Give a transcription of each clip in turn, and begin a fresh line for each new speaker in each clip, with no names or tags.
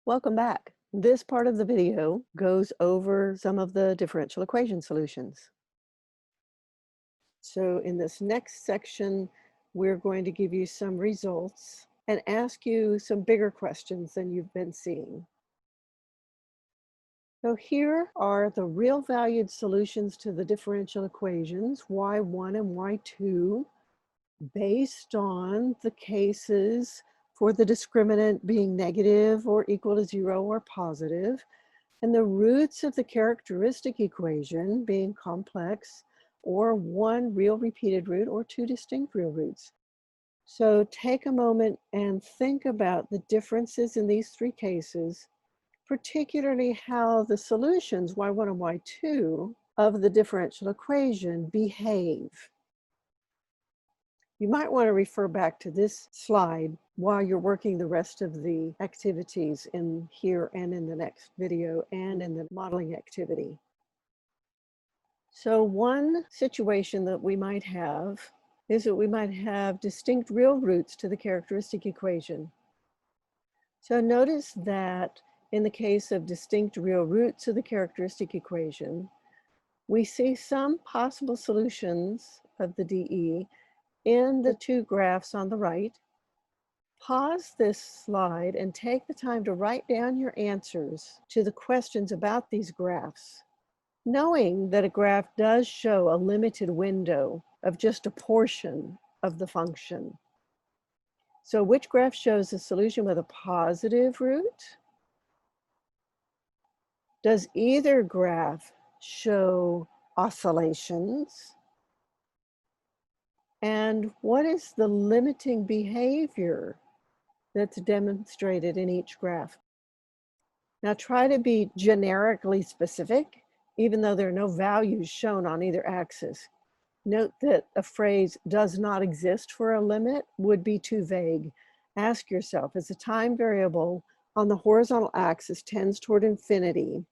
Welcome back. This part of the video goes over some of the differential equation solutions. So in this next section, we're going to give you some results and ask you some bigger questions than you've been seeing. So here are the real valued solutions to the differential equations, y1 and y2, based on the cases for the discriminant being negative or equal to 0 or positive, and the roots of the characteristic equation being complex, or one real repeated root or two distinct real roots. So take a moment and think about the differences in these three cases, particularly how the solutions, y1 and y2, of the differential equation behave. You might want to refer back to this slide while you're working the rest of the activities in here and in the next video and in the modeling activity. So one situation that we might have is that we might have distinct real roots to the characteristic equation. So notice that in the case of distinct real roots of the characteristic equation, we see some possible solutions of the DE in the two graphs on the right. Pause this slide and take the time to write down your answers to the questions about these graphs, knowing that a graph does show a limited window of just a portion of the function. So which graph shows a solution with a positive root? Does either graph show oscillations? And what is the limiting behavior that's demonstrated in each graph? Now try to be generically specific, even though there are no values shown on either axis. Note that a phrase "does not exist for a limit" would be too vague. Ask yourself, as the time variable on the horizontal axis tends toward infinity,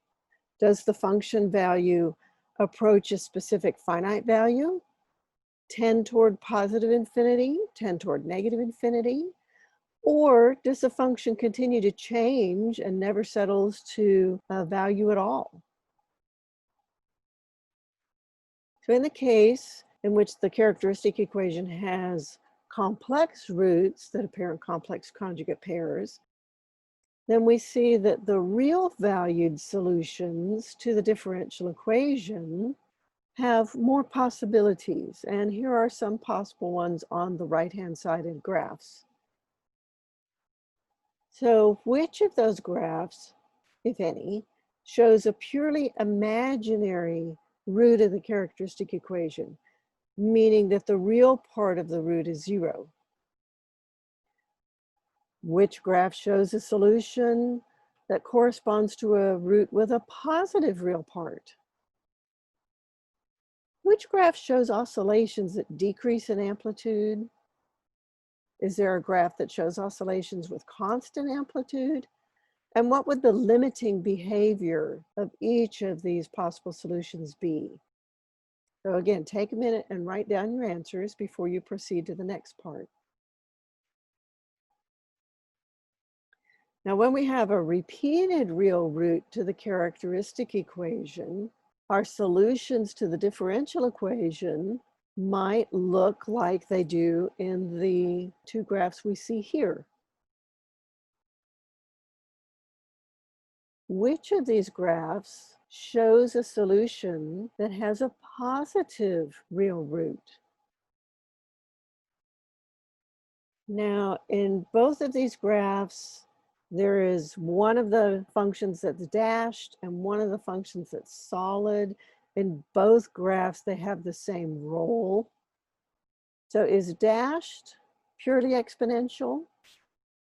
does the function value approach a specific finite value, tend toward positive infinity, tend toward negative infinity, or does the function continue to change and never settles to a value at all? So in the case in which the characteristic equation has complex roots that appear in complex conjugate pairs, then we see that the real valued solutions to the differential equation have more possibilities. And here are some possible ones on the right-hand side in graphs. So which of those graphs, if any, shows a purely imaginary root of the characteristic equation, meaning that the real part of the root is 0? Which graph shows a solution that corresponds to a root with a positive real part? Which graph shows oscillations that decrease in amplitude? Is there a graph that shows oscillations with constant amplitude? And what would the limiting behavior of each of these possible solutions be? So again, take a minute and write down your answers before you proceed to the next part. Now, when we have a repeated real root to the characteristic equation, our solutions to the differential equation might look like they do in the two graphs we see here. Which of these graphs shows a solution that has a positive real root? Now, in both of these graphs, there is one of the functions that's dashed and one of the functions that's solid. In both graphs, they have the same role. So is dashed purely exponential,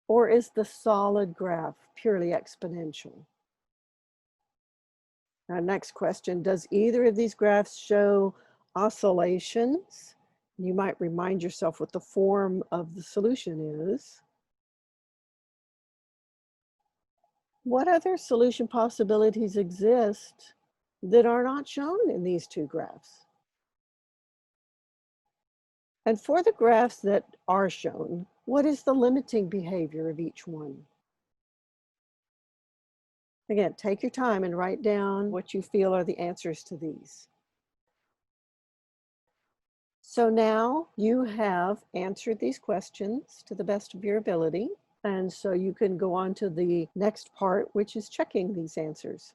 or is the solid graph purely exponential? Our next question, does either of these graphs show oscillations? You might remind yourself what the form of the solution is. What other solution possibilities exist that are not shown in these two graphs? And for the graphs that are shown, what is the limiting behavior of each one? Again, take your time and write down what you feel are the answers to these. So now you have answered these questions to the best of your ability. And so you can go on to the next part, which is checking these answers.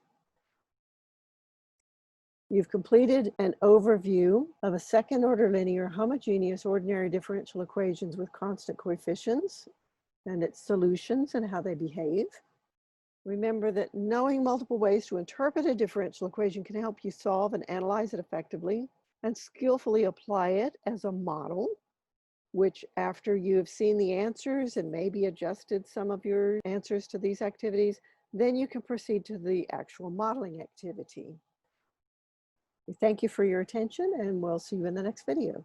You've completed an overview of a second-order linear homogeneous ordinary differential equations with constant coefficients and its solutions and how they behave. Remember that knowing multiple ways to interpret a differential equation can help you solve and analyze it effectively and skillfully apply it as a model, which after you have seen the answers and maybe adjusted some of your answers to these activities, then you can proceed to the actual modeling activity. We thank you for your attention, and we'll see you in the next video.